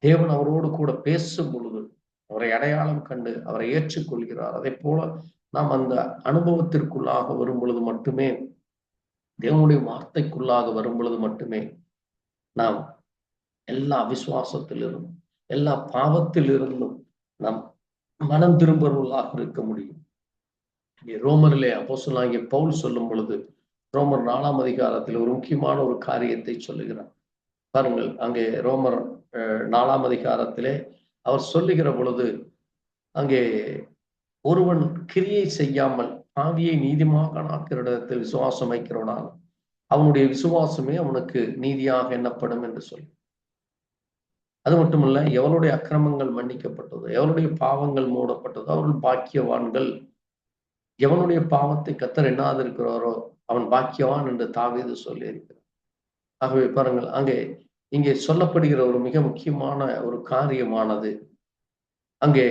[SPEAKER 1] தேவன் அவரோடு கூட பேசும் பொழுது அவரை அடையாளம் கண்டு அவரை ஏற்றுக்கொள்கிறார், அதை போல நாம் அந்த அனுபவத்திற்குள்ளாக வரும் பொழுது மட்டுமே, தேவனுடைய வார்த்தைக்குள்ளாக வரும் பொழுது மட்டுமே நாம் எல்லா விசுவாசத்திலிருந்தும் எல்லா பாவத்திலிருந்தும் நாம் மனம் திரும்புவர்களாக இருக்க முடியும். ரோமரிலே அப்போஸ்தலனாகிய பவுல் சொல்லும் பொழுது ரோமர் 4ஆம் அதிகாரத்தில் ஒரு முக்கியமான ஒரு காரியத்தை சொல்லுகிறார். பாருங்கள், அங்கே ரோமர் 4ஆம் அதிகாரத்திலே அவர் சொல்லுகிற பொழுது அங்கே ஒருவன் கிரியை செய்யாமல் பாவியை நீதிமாக ஆக்கிற இடத்தில் விசுவாசம் வைக்கிறவனால் அவனுடைய விசுவாசமே அவனுக்கு நீதியாக எண்ணப்படும் என்று சொல்லி, அது மட்டுமல்ல, எவனுடைய அக்கிரமங்கள் மன்னிக்கப்பட்டதோ, எவனுடைய பாவங்கள் மூடப்பட்டதோ அவர்கள் பாக்கியவான்கள், எவனுடைய பாவத்தை கர்த்தர் எண்ணாதிருக்கிறாரோ அவன் பாக்கியவான் என்று தாவீது சொல்லி இருக்கிறார். ஆகவே பாருங்கள், இங்கே சொல்லப்படுகிற ஒரு மிக முக்கியமான ஒரு காரியமானது அங்கே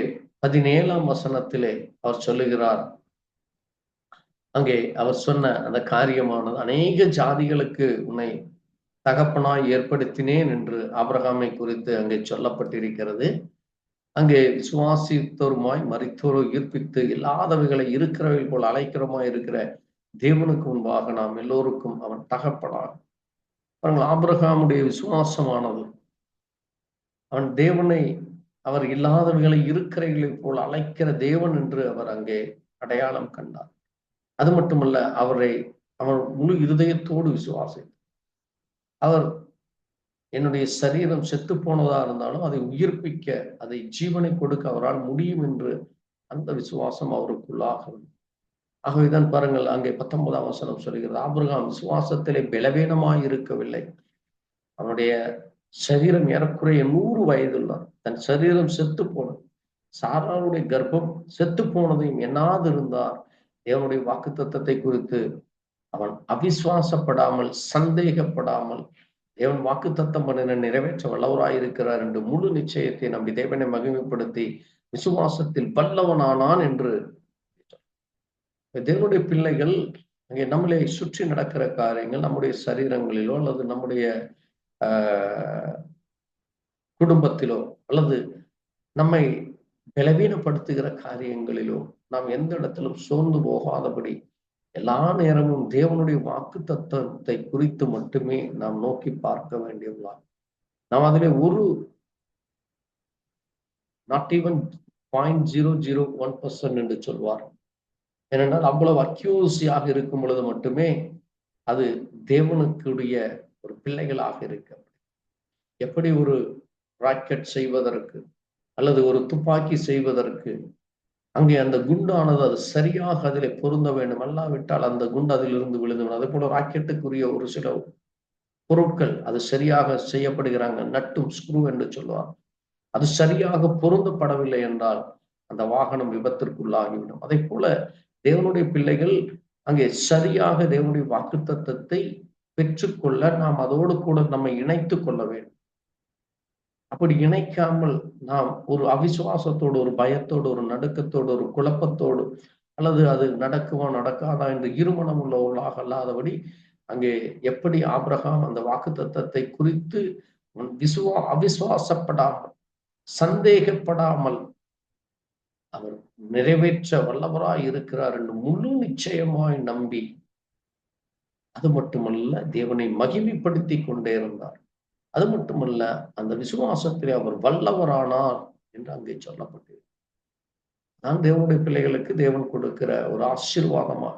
[SPEAKER 1] 17ஆம் வசனத்திலே அவர் சொல்லுகிறார். அங்கே அவர் சொன்ன அந்த காரியமானது, அநேக ஜாதிகளுக்கு உன்னை தகப்பனாய் ஏற்படுத்தினேன் என்று ஆபிரகாமை குறித்து அங்கே சொல்லப்பட்டிருக்கிறது. அங்கே விசுவாசித்தோருமாய் மரித்தோரை உயிர்ப்பித்து இல்லாதவைகளை இருக்கிறவை போல் அழைக்கிறமாய் இருக்கிற தேவனுக்கு முன்பாக நாம் எல்லோருக்கும் அவன் தகப்பனார். ஆபிரகாமுடைய விசுவாசமானது அவன் தேவனை அவர் இல்லாதவர்களை இருக்கிறவர்களை போல் அழைக்கிற தேவன் என்று அவர் அங்கே அடையாளம் கண்டார். அது மட்டுமல்ல, அவர் முழு இருதயத்தோடு விசுவாசித்தார். அவர் என்னுடைய சரீரம் செத்து போனதா இருந்தாலும் அதை உயிர்ப்பிக்க, அதை ஜீவனை கொடுக்க அவரால் முடியும் என்று அந்த விசுவாசம் அவருக்குள்ளாக. ஆகவேதான் பாருங்கள், அங்கே 19ஆம் வசனம் சொல்கிறது, ஆபிரகாம் விசுவாசத்திலே பலவீனமாய் இருக்கவில்லை. அவனுடைய சரீரம் ஏறக்குறைய 100 வயதுள்ளார். தன் சரீரம் செத்து போனது, சாராளுடைய கர்ப்பம் செத்து போனதையும் எண்ணாது இருந்தார். தேவனுடைய வாக்குத்தத்தத்தை குறித்து அவன் அவிசுவாசப்படாமல், சந்தேகப்படாமல், தேவன் வாக்குத்தத்தம் பண்ணின நிறைவேற்ற வல்லவராயிருக்கிறார் என்று முழு நிச்சயத்தை நம்பி தேவனை மகிமைப்படுத்தி விசுவாசத்தில் வல்லவனானான் என்று. தேவனுடைய பிள்ளைகள் அங்கே நம்மளை சுற்றி நடக்கிற காரியங்கள், நம்முடைய சரீரங்களிலோ அல்லது நம்முடைய குடும்பத்திலோ அல்லது நம்மை பலவீனப்படுத்துகிற காரியங்களிலோ நாம் எந்த இடத்திலும் சோர்ந்து போகாதபடி எல்லா நேரமும் தேவனுடைய வாக்கு தத்துவத்தை குறித்து மட்டுமே நாம் நோக்கி பார்க்க வேண்டியவர்களா. நாம் அதிலே ஒரு நாட் ஈவன் 0.001% என்று சொல்வார். ஏனென்றால் அவ்வளவு அக்யூசியாக இருக்கும் பொழுது மட்டுமே அது தேவனுக்குடைய ஒரு பிள்ளைகளாக இருக்க. எப்படி ஒரு ராக்கெட் செய்வதற்கு அல்லது ஒரு துப்பாக்கி செய்வதற்கு அங்கே அந்த குண்டானது அது சரியாக அதிலே பொருந்த வேண்டும், அல்லாவிட்டால் அந்த குண்டு அதிலிருந்து விழுந்து. அதே போல ராக்கெட்டுக்குரிய ஒரு சில பொருட்கள் அது சரியாக செய்யப்படுகிறாங்க, நட்டும் ஸ்க்ரூ என்று சொல்லுவார். அது சரியாக பொருந்தப்படவில்லை என்றால் அந்த வாகனம் விபத்திற்குள்ளாகிவிடும். அதே போல தேவனுடைய பிள்ளைகள் அங்கே சரியாக தேவனுடைய வாக்குத்தத்தத்தை பெற்றுக்கொள்ள நாம் அதோடு கூட நம்மை இணைத்துக் கொள்ள வேண்டும். அப்படி இணைக்காமல் நாம் ஒரு அவிசுவாசத்தோடு, ஒரு பயத்தோடு, ஒரு நடுக்கத்தோடு, ஒரு குழப்பத்தோடு, அல்லது அது நடக்குமா நடக்காதா என்று இருமனம் உள்ளவர்களாக அல்லாதபடி அங்கே எப்படி ஆபிரகாம் அந்த வாக்குத்தத்தத்தை குறித்து அவிசுவாசப்படாமல், சந்தேகப்படாமல் அவர் நிறைவேற்ற வல்லவராய் இருக்கிறார் என்று முழு நிச்சயமாய் நம்பி, அது மட்டுமல்ல தேவனை மகிமைப்படுத்தி கொண்டே இருந்தார். அது மட்டுமல்ல, அந்த விசுவாசத்திலே அவர் வல்லவரானார் என்று அங்கே சொல்லப்பட்டது. நான் தேவனுடைய பிள்ளைகளுக்கு தேவன் கொடுக்கிற ஒரு ஆசீர்வாதமாக.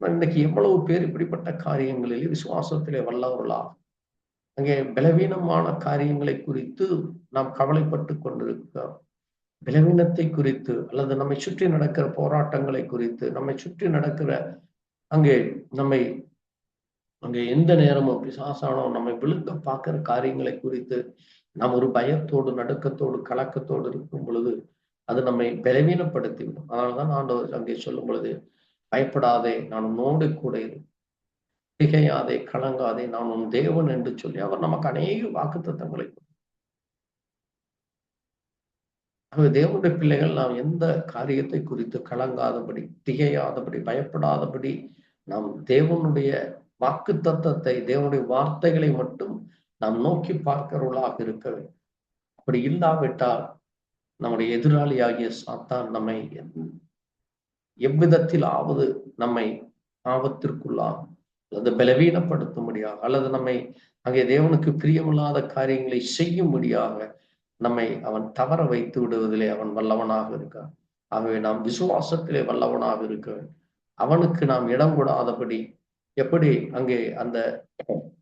[SPEAKER 1] இன்னைக்கு எவ்வளவு பேர் இப்படிப்பட்ட காரியங்களிலே விசுவாசத்திலே வல்லவர்களா, அங்கே பலவீனமான காரியங்களை குறித்து நாம் கவலைப்பட்டு கொண்டிருக்கிறோம். பலவீனத்தை குறித்து அல்லது நம்மை சுற்றி நடக்கிற போராட்டங்களை குறித்து, நம்மை சுற்றி நடக்கிற அங்கே எந்த நேரமும் பிசாசானோ நம்மை விழுங்க பார்க்கிற காரியங்களை குறித்து நாம் ஒரு பயத்தோடு, நடுக்கத்தோடு, கலக்கத்தோடு இருக்கும் பொழுது அது நம்மை பலவீனப்படுத்திவிடும். அதனால்தான் ஆண்டவர் அங்கே சொல்லும் பொழுது, பயப்படாதே, நான் உன்னோடு கூட இரு, திகையாதே, கலங்காதே, நான் உன் தேவன் என்று சொல்லி அவர் நமக்கு அநேக வாக்குத்தத்தங்களை. தேவனுடைய பிள்ளைகள் நாம் எந்த காரியத்தை குறித்து கலங்காதபடி, திகையாதபடி, பயப்படாதபடி நாம் தேவனுடைய வாக்கு தத்தத்தை, தேவனுடைய வார்த்தைகளை மட்டும் நாம் நோக்கி பார்க்கிறவர்களாக இருக்க வேண்டும். அப்படி இல்லாவிட்டால் நம்முடைய எதிராளியாகிய சாத்தான் நம்மை எவ்விதத்தில் ஆவது நம்மை ஆபத்திற்குள்ளாகும், அல்லது பலவீனப்படுத்தும்படியாக, அல்லது நம்மை அங்கே தேவனுக்கு பிரியமில்லாத காரியங்களை செய்யும்படியாக நம்மை அவன் தவற வைத்து விடுவதிலே அவன் வல்லவனாக இருக்கான். ஆகவே நாம் விசுவாசத்திலே வல்லவனாக இருக்க வேண்டும். அவனுக்கு நாம் இடம் கொடாதபடி, எப்படி அங்கே அந்த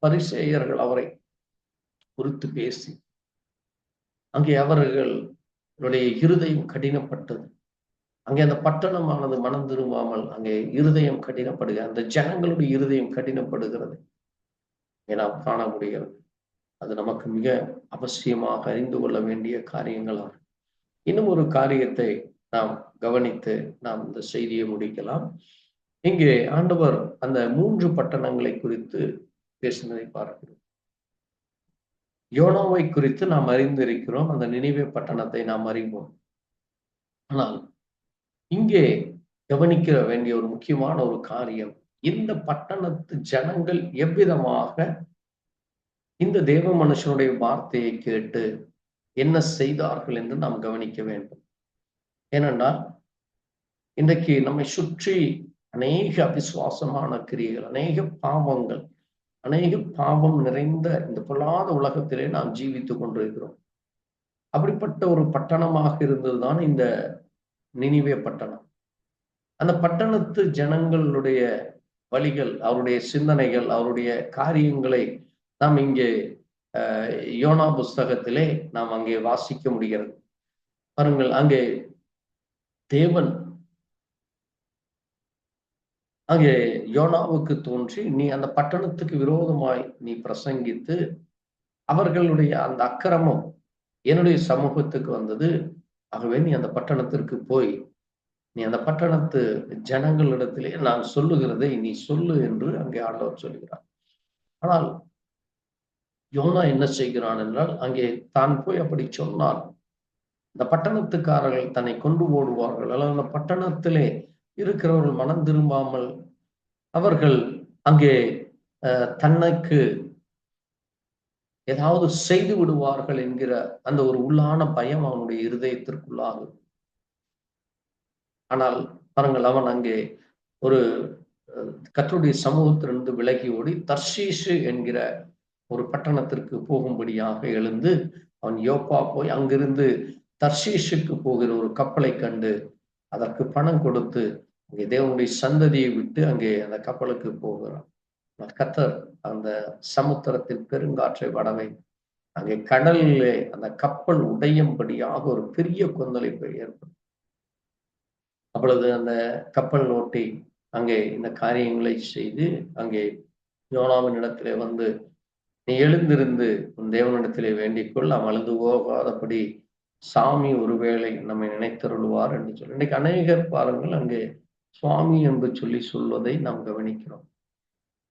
[SPEAKER 1] பரிசேயர்கள் அவரை குறித்து பேசி அங்கே அவர்களுடைய இருதயம் கடினப்பட்டது. அங்கே அந்த பட்டணமானது மனம் திரும்பாமல் அங்கே இருதயம் கடினப்படுகிறது. அந்த ஜனங்களுடைய இருதயம் கடினப்படுகிறது நாம் காண முடிகிறது. அது நமக்கு மிக அவசியமாக அறிந்து கொள்ள வேண்டிய காரியங்களாகும். இன்னும் ஒரு காரியத்தை நாம் கவனித்து நாம் இந்த செய்தியை முடிக்கலாம். இங்கே ஆண்டவர் அந்த 3 பட்டணங்களை குறித்து பேசினதை பார்க்கிறோம். யோனாவை குறித்து நாம் அறிந்திருக்கிறோம், அந்த நினிவே பட்டணத்தை நாம் அறிவோம். ஆனால் இங்கே கவனிக்க வேண்டிய ஒரு முக்கியமான ஒரு காரியம், இந்த பட்டணத்து ஜனங்கள் எவ்விதமாக இந்த தேவ மனுஷனுடைய வார்த்தையை கேட்டு என்ன செய்தார்கள் என்று நாம் கவனிக்க வேண்டும். ஏனென்றால் இன்றைக்கு நம்மை சுற்றி அநேக அவிசுவாசமான கிரியைகள், அநேக பாவங்கள், அநேக பாவம் நிறைந்த இந்த பொல்லாத உலகத்திலே நாம் ஜீவித்துக் கொண்டிருக்கிறோம். அப்படிப்பட்ட ஒரு பட்டணமாக இருந்ததுதான் இந்த நினிவே பட்டணம். அந்த பட்டணத்து ஜனங்களுடைய வழிகள், அவருடைய சிந்தனைகள், அவருடைய காரியங்களை நாம் இங்கே யோனா புஸ்தகத்திலே நாம் அங்கே வாசிக்க முடிகிறது. பாருங்கள், அங்கே தேவன் அங்கே யோனாவுக்கு தோன்றி, நீ அந்த பட்டணத்துக்கு விரோதமாய் நீ பிரசங்கித்து, அவர்களுடைய அந்த அக்கிரமம் என்னுடைய சமூகத்துக்கு வந்தது. ஆகவே நீ அந்த பட்டணத்திற்கு போய் நீ அந்த பட்டணத்து ஜனங்களிடத்திலே நான் சொல்லுகிறதை நீ சொல்லு என்று அங்கே ஆண்டவர் சொல்கிறார். ஆனால் யோனா என்ன செய்கிறான் என்றால், அங்கே தான் போய் அப்படி சொன்னால் இந்த பட்டணத்துக்காரர்கள் தன்னை கொண்டு ஓடுவார்கள், அல்லது அந்த பட்டணத்திலே இருக்கிறவர்கள் மனம் திரும்பாமல் அவர்கள் அங்கே தன்னைக்கு ஏதாவது செய்து விடுவார்கள் என்கிற அந்த ஒரு உள்ளான பயம் அவனுடைய இருதயத்திற்குள்ளாகும். ஆனால் பாருங்கள், அவன் அங்கே ஒரு கர்த்தருடைய சமூகத்திலிருந்து விலகி ஓடி தர்ஷீஷு என்கிற ஒரு பட்டணத்திற்கு போகும்படியாக எழுந்து அவன் யோப்பா போய் அங்கிருந்து தர்ஷீஷுக்கு போகிற ஒரு கப்பலை கண்டு அதற்கு பணம் கொடுத்து அங்கே தேவனுடைய சந்ததியை விட்டு அங்கே அந்த கப்பலுக்கு போகிறான். கர்த்தர் அந்த சமுத்திரத்தில் பெருங்காற்றை வடவை அங்கே கடலிலே அந்த கப்பல் உடையும்படியாக ஒரு பெரிய கொந்தளிப்பு ஏற்படும். அப்பொழுது அந்த கப்பல் ஓட்டி அங்கே இந்த காரியங்களை செய்து அங்கே யோனாவின் இடத்திலே வந்து, நீ எழுந்திருந்து உன் தேவனிடத்திலே வேண்டிக்கொள், நாம் அழுது போகாதபடி சாமி ஒருவேளை நம்மை நினைத்தருள்வார் என்று சொல்லி. இன்னைக்கு அநேகர் பாருங்கள் அங்கே சுவாமி என்று சொல்லி சொல்வதை நாம் கவனிக்கிறோம்.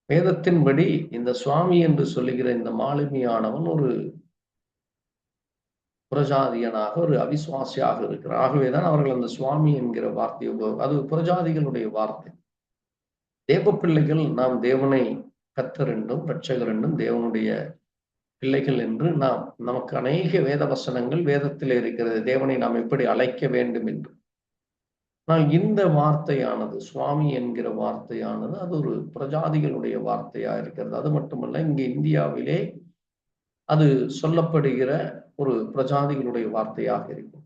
[SPEAKER 1] வேதத்தின்படி இந்த சுவாமி என்று சொல்லுகிற இந்த மாலுமியானவன் ஒரு புரஜாதியனாக, ஒரு அவிசுவாசியாக இருக்கிறார். ஆகவேதான் அவர்கள் அந்த சுவாமி என்கிற வார்த்தையை அது புரஜாதிகளுடைய வார்த்தை. தேவ பிள்ளைகள் நாம் தேவனை கர்த்தர் என்றும் இரட்சகர் என்றும் தேவனுடைய பிள்ளைகள் என்று நமக்கு அநேக வேத வசனங்கள் வேதத்தில் இருக்கிறது, தேவனை நாம் எப்படி அழைக்க வேண்டும் என்று. ஆனால் இந்த வார்த்தையானது, சுவாமி என்கிற வார்த்தையானது, அது ஒரு பிரஜாதிகளுடைய வார்த்தையா இருக்கிறது. அது மட்டுமல்ல, இங்கே இந்தியாவிலே அது சொல்லப்படுகிற ஒரு பிரஜாதிகளுடைய வார்த்தையாக இருக்கும்.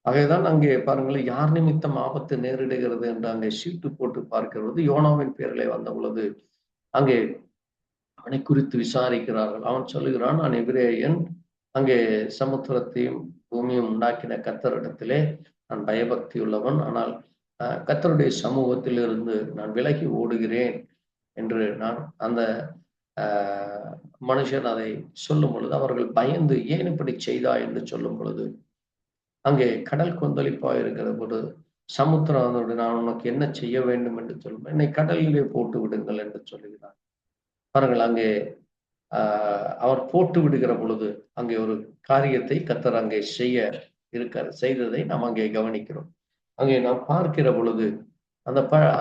[SPEAKER 1] ஆகவேதான் அங்கே பாருங்கள், யார் நிமித்தம் ஆபத்து நேரிடுகிறது என்று அங்கே சீட்டு போட்டு பார்க்கிறது. யோனாவின் பேரிலே வந்த பொழுது அங்கே அவனை குறித்து விசாரிக்கிறார்கள். அவன் சொல்லுகிறான், நான் எபிரேயன், அங்கே சமுத்திரத்தையும் பூமியும் உண்டாக்கின கர்த்தரிடத்திலே நான் பயபக்தி உள்ளவன், ஆனால் கர்த்தருடைய சமூகத்தில் இருந்து நான் விலகி ஓடுகிறேன் என்று நான் அந்த மனுஷன் அதை சொல்லும் பொழுது அவர்கள் பயந்து, ஏன் இப்படி செய்தா என்று சொல்லும் பொழுது அங்கே கடல் கொந்தளிப்பா இருக்கிற பொழுது சமுத்திரம், நான் உனக்கு என்ன செய்ய வேண்டும் என்று சொல்லும், என்னை கடலிலே போட்டு விடுங்கள் என்று சொல்லுகிறார். பாருங்கள், அங்கே அவர் போட்டு விடுகிற பொழுது அங்கே ஒரு காரியத்தை கர்த்தர் அங்கே செய்ததை நாம் அங்கே கவனிக்கிறோம். அங்கே நாம் பார்க்கிற பொழுது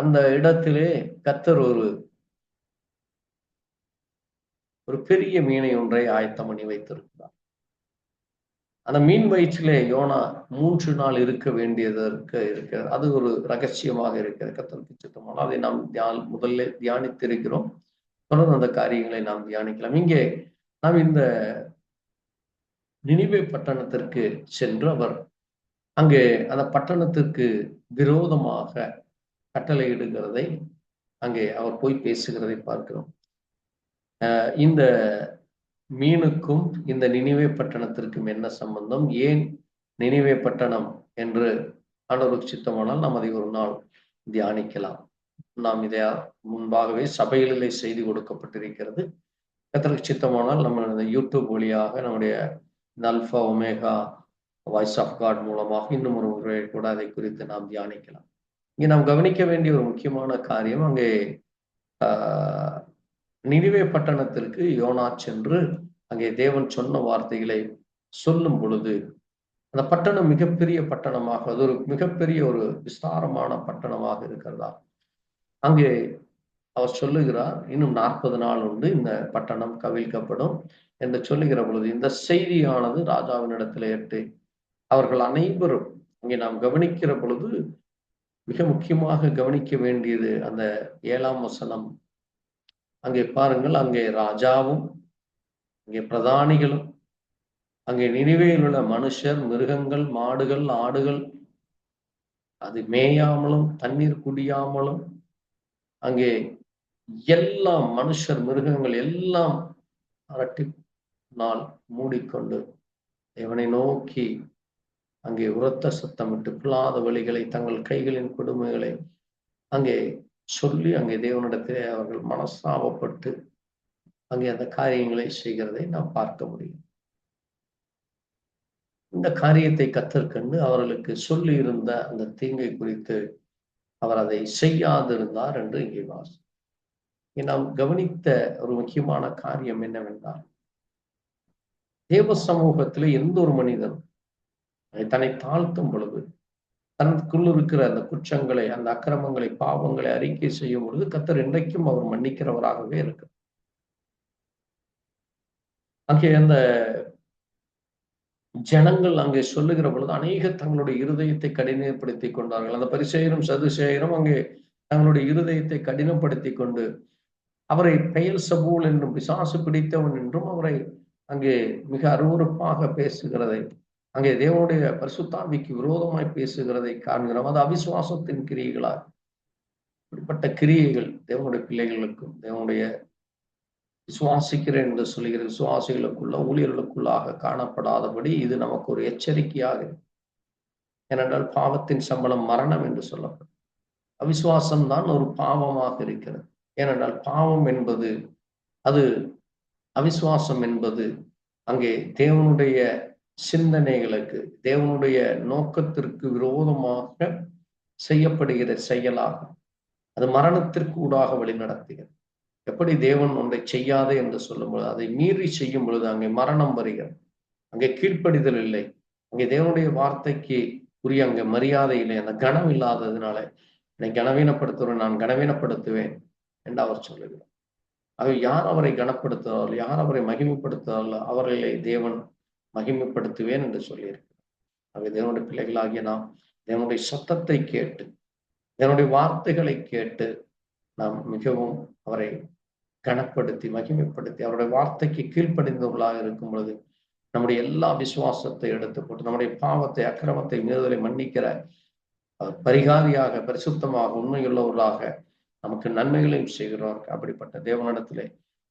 [SPEAKER 1] அந்த இடத்திலே கர்த்தர் ஒரு பெரிய மீனை ஒன்றை ஆயத்தம் பண்ணி வைத்திருக்கிறார். அந்த மீன் வயிற்றிலே யோனா 3 நாள் இருக்க வேண்டியதற்கு இருக்கிறது. அது ஒரு ரகசியமாக இருக்கிறது. கர்த்தருக்கு சித்தமானால் அதை நாம் முதல்ல தியானித்திருக்கிறோம். தொடர்ந்து அந்த காரியங்களை நாம் தியானிக்கலாம். இங்கே நாம் இந்த நினிவே பட்டணத்திற்கு சென்று அவர் அங்கே அந்த பட்டணத்திற்கு விரோதமாக கட்டளையிடுகிறதை அங்கே அவர் போய் பேசுகிறதை பார்க்கிறோம். இந்த மீனுக்கும் இந்த நினிவே பட்டணத்திற்கும் என்ன சம்பந்தம், ஏன் நினிவே பட்டணம் என்று ஆண்டவருக்கு சித்தமானால் நாம் அதை ஒரு நாள் தியானிக்கலாம். நாம் இதை முன்பாகவே சபைகளிலே செய்தி கொடுக்கப்பட்டிருக்கிறது. கர்த்தருக்கு சித்தமானால் நம்ம யூடியூப் வழியாக நம்முடைய alpha omega voice of God மூலமாக இன்னும் ஒரு முறை கூட அதை குறித்து நாம் தியானிக்கலாம். இங்கே நாம் கவனிக்க வேண்டிய ஒரு முக்கியமான காரியம், அங்கே நினிவே பட்டணத்திற்கு யோனா சென்று அங்கே தேவன் சொன்ன வார்த்தைகளை சொல்லும் பொழுது அந்த பட்டணம் மிகப்பெரிய பட்டணமாக, அது ஒரு மிகப்பெரிய ஒரு விஸ்தாரமான பட்டணமாக இருக்கிறதா. அங்கே அவர் சொல்லுகிறார், இன்னும் 40 நாள் உண்டு இந்த பட்டணம் கவிழ்க்கப்படும் என்று சொல்லுகிற பொழுது இந்த செய்தியானது ராஜாவின் இடத்துல எட்டு அவர்கள் அனைவரும் அங்கே நாம் கவனிக்கிற பொழுது மிக முக்கியமாக கவனிக்க வேண்டியது அந்த 7ஆம் வசனம். அங்கே பாருங்கள், அங்கே ராஜாவும் அங்கே பிரதானிகளும் அங்கே நினிவேயில் உள்ள மனுஷர், மிருகங்கள், மாடுகள், ஆடுகள் அது மேயாமலும் தண்ணீர் குடியாமலும் அங்கே எல்லா மனுஷர், மிருகங்கள் எல்லாம் அரட்டினால் மூடிக்கொண்டு தேவனை நோக்கி அங்கே உரத்த சத்தமிட்டு பிள்ளாத வழிகளை, தங்கள் கைகளின் கொடுமைகளை அங்கே சொல்லி அங்கே தேவனிடத்திலே அவர்கள் மனஸ்தாபப்பட்டு அங்கே அந்த காரியங்களை செய்கிறதை நாம் பார்க்க முடியும். இந்த காரியத்தை கத்தர் கண்டு அவர்களுக்கு சொல்லி இருந்த அந்த தீங்கை குறித்து அவர் அதை செய்யாதிருந்தார் என்று இங்கே வாசி. நாம் கவனித்த ஒரு முக்கியமான காரியம் என்னவென்றால், தேவ சமூகத்திலே எந்த ஒரு மனிதன் தன்னை தாழ்த்தும் பொழுது, தனக்குள் இருக்கிற அந்த குற்றங்களை, அந்த அக்கிரமங்களை, பாவங்களை அறிக்கை செய்யும் பொழுது கத்தர் இன்றைக்கும் அவர் மன்னிக்கிறவராகவே இருக்கு. அங்கே அந்த ஜனங்கள் அங்கே சொல்லுகிற பொழுது அநேக தங்களுடைய இருதயத்தை கடினப்படுத்தி கொண்டார்கள். அந்த பரிசேயரும் சதுசேயரும் அங்கே தங்களுடைய இருதயத்தை கடினப்படுத்தி கொண்டு அவரை பெயல்செபூல் என்றும் பிசாசு பிடித்தவன் என்றும் அவரை அங்கே மிக அருவருப்பாக பேசுகிறதை, அங்கே தேவனுடைய பரிசுத்தாவிக்கு விரோதமாய் பேசுகிறதை காண்கிறோம். அது அவிசுவாசத்தின் கிரியைகளாக. இப்படிப்பட்ட கிரியைகள் தேவனுடைய பிள்ளைகளுக்கும், தேவனுடைய விசுவாசிக்கிறேன் என்று சொல்லுகிற விசுவாசிகளுக்குள்ள, ஊழியர்களுக்குள்ளாக காணப்படாதபடி இது நமக்கு ஒரு எச்சரிக்கையாக இருக்கு. ஏனென்றால் பாவத்தின் சம்பளம் மரணம் என்று சொல்லப்படும். அவிசுவாசம் தான் ஒரு பாவமாக இருக்கிறது. ஏனென்றால் பாவம் என்பது, அது அவிசுவாசம் என்பது அங்கே தேவனுடைய சிந்தனைகளுக்கு, தேவனுடைய நோக்கத்திற்கு விரோதமாக செய்யப்படுகிற செயலாகும். அது மரணத்திற்கு ஊடாக வழி நடத்துகிறது. எப்படி தேவன் ஒன்றை செய்யாதே என்று சொல்லும்போது அதை மீறி செய்யும் பொழுது அங்கே மரணம் வருகிறது. அங்கே கீழ்ப்படிதல் இல்லை. அங்கே தேவனுடைய வார்த்தைக்கு உரிய அங்கே மரியாதை இல்லை. அந்த கனம் இல்லாததுனால என்னை கனவீனப்படுத்துவேன், நான் கனவீனப்படுத்துவேன் என்று அவர் சொல்லுகிறார். அவர் யார் அவரை கனப்படுத்துவார்கள், யார் அவரை மகிமைப்படுத்துவார்களோ அவர்களை தேவன் மகிமைப்படுத்துவேன் என்று சொல்லியிருக்கிறார். ஆக தேவனுடைய பிள்ளைகளாகிய நாம் தேவனுடைய சத்தத்தை கேட்டு, தேவனுடைய வார்த்தைகளை கேட்டு நாம் மிகவும் அவரை கனப்படுத்தி மகிமைப்படுத்தி அவருடைய வார்த்தைக்கு கீழ்ப்படிந்தவர்களாக இருக்கும் பொழுது நம்முடைய எல்லா விசுவாசத்தை எடுத்து போட்டு நம்முடைய பாவத்தை, அக்கிரமத்தை, மீறுதலை மன்னிக்கிற பரிகாரியாக, பரிசுத்தமாக, உண்மையுள்ளவர்களாக நமக்கு நன்மைகளையும் செய்கிறார். அப்படிப்பட்ட தேவனிடத்திலே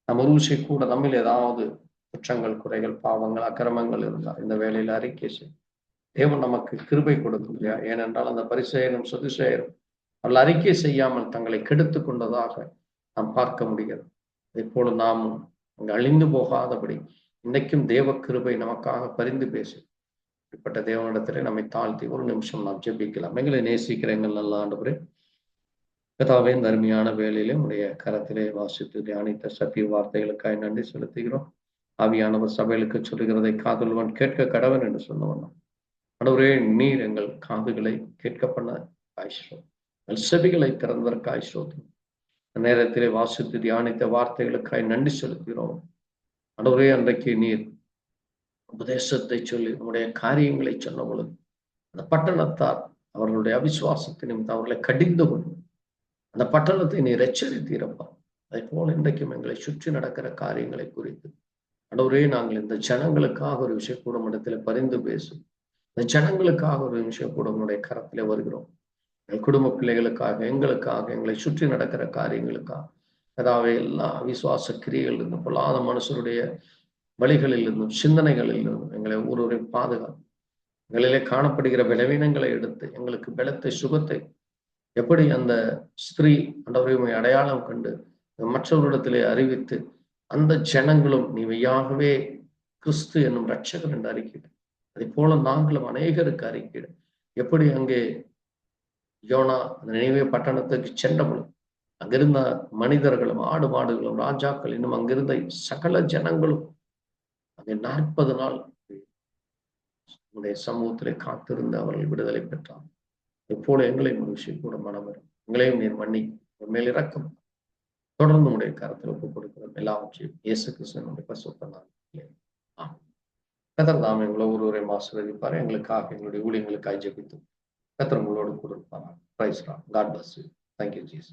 [SPEAKER 1] நம்ம ஒரு விஷயம் கூட நம்மில் ஏதாவது குற்றங்கள், குறைகள், பாவங்கள், அக்கிரமங்கள் இருந்தால் இந்த வேலையில அறிக்கை செய்யும். தேவன் நமக்கு கிருபை கொடுக்கும் இல்லையா? ஏனென்றால் அந்த பரிசேயரும் சதுசேயரும் அவர்கள் அறிக்கை செய்யாமல் தங்களை கெடுத்து கொண்டதாக நாம் பார்க்க முடிகிறது. அதே போல நாமும் அங்கு அழிந்து போகாதபடி இன்னைக்கும் தேவ கிருபை நமக்காக பரிந்து பேசு. இப்படிப்பட்ட தேவனிடத்திலே நம்மை தாழ்த்தி ஒரு நிமிஷம் நாம் ஜெபிக்கலாம். எங்களை நேசிக்கிற எங்கள் நல்ல ஆண்டவரே, கர்த்தாவே, இந்த அருமையான வேளையிலே உடைய கரத்திலே வாசித்து தியானித்த சத்திய வார்த்தைகளுக்காக நன்றி செலுத்துகிறோம். ஆவியானவர் சபைகளுக்கு சொல்லுகிறதை காதுள்ளவன் கேட்க கடவன் என்று சொன்னவன் ஆண்டவரே, நீர் எங்கள் காதுகளை கேட்க பண்ண காய்ச்சோம், எங்கள் செவிகளை திறந்ததற்காய் சோதனை நேரத்திலே வாசித்து தியானித்த வார்த்தைகளுக்காய் நன்றி செலுத்துகிறோம். ஆண்டவரே, அன்றைக்கு நீர் உபதேசத்தை சொல்லி நம்முடைய காரியங்களை சொன்ன பொழுது அந்த பட்டணத்தார் அவர்களுடைய அவிசுவாசத்தை நிமித்தம் அவர்களை கடிந்து கொண்டு அந்த பட்டணத்தை நீர் எச்சரித்தீரப்பா. அதே போல இன்றைக்கும் எங்களை சுற்றி நடக்கிற காரியங்களை குறித்து ஆண்டவரே, நாங்கள் இந்த ஜனங்களுக்காக ஒரு விஷயம் கூட இடத்துல பரிந்து பேசும். இந்த ஜனங்களுக்காக ஒரு விஷயம் கூட உன்னுடைய கரத்திலே வருகிறோம். எங்கள் குடும்ப பிள்ளைகளுக்காக, எங்களுக்காக, எங்களை சுற்றி நடக்கிற காரியங்களுக்காக, அதாவது எல்லா விசுவாச கிரியைகள் இருந்தும், பொல்லாத மனுஷருடைய வழிகளில் இருந்தும், சிந்தனைகளில் இருந்தும் எங்களை ஒருவரையும் பாதுகாப்பு. எங்களிலே காணப்படுகிற பலவீனங்களை எடுத்து எங்களுக்கு பலத்தை, சுகத்தை, எப்படி அந்த ஸ்திரீ ஆண்டவரை அடையாளம் கண்டு மற்றவரிடத்திலே அறிவித்து அந்த ஜனங்களும் நீ மெய்யாகவே கிறிஸ்து என்னும் இரட்சகர் என்று அறிக்கையிடு. அதே போல நாங்களும் அநேகருக்கு அறிக்கையிடு. எப்படி அங்கே யோனா அந்த நினைவே பட்டணத்துக்கு சென்ற பொழுது அங்கிருந்த மனிதர்களும், ஆடு மாடுகளும், ராஜாக்கள், இன்னும் அங்கிருந்த சகல ஜனங்களும் அங்கே 40 நாள் உங்களுடைய சமூகத்திலே காத்திருந்து அவர்கள் விடுதலை பெற்றார். எப்போல எங்களை மனுஷி கூட மனவரும் எங்களையும் நீர் மன்னி மேல் இறக்கம் தொடர்ந்து உடைய கரத்தில் ஒப்புக் கொடுக்கிறோம். எல்லாவற்றையும் இயேசு கிறிஸ்துவினுடைய பரிசுத்த நாமத்திலே ஆமென். கர்த்தர் தாமே உங்களை ஒருவரை ஆசீர்வதிப்பார். எங்களுக்காக, எங்களுடைய ஊழியங்களுக்காக ஜெபித்து கர்த்தர் உங்களோடு கூட இருப்பார். Praise the Lord. God bless you. Thank you, Jesus.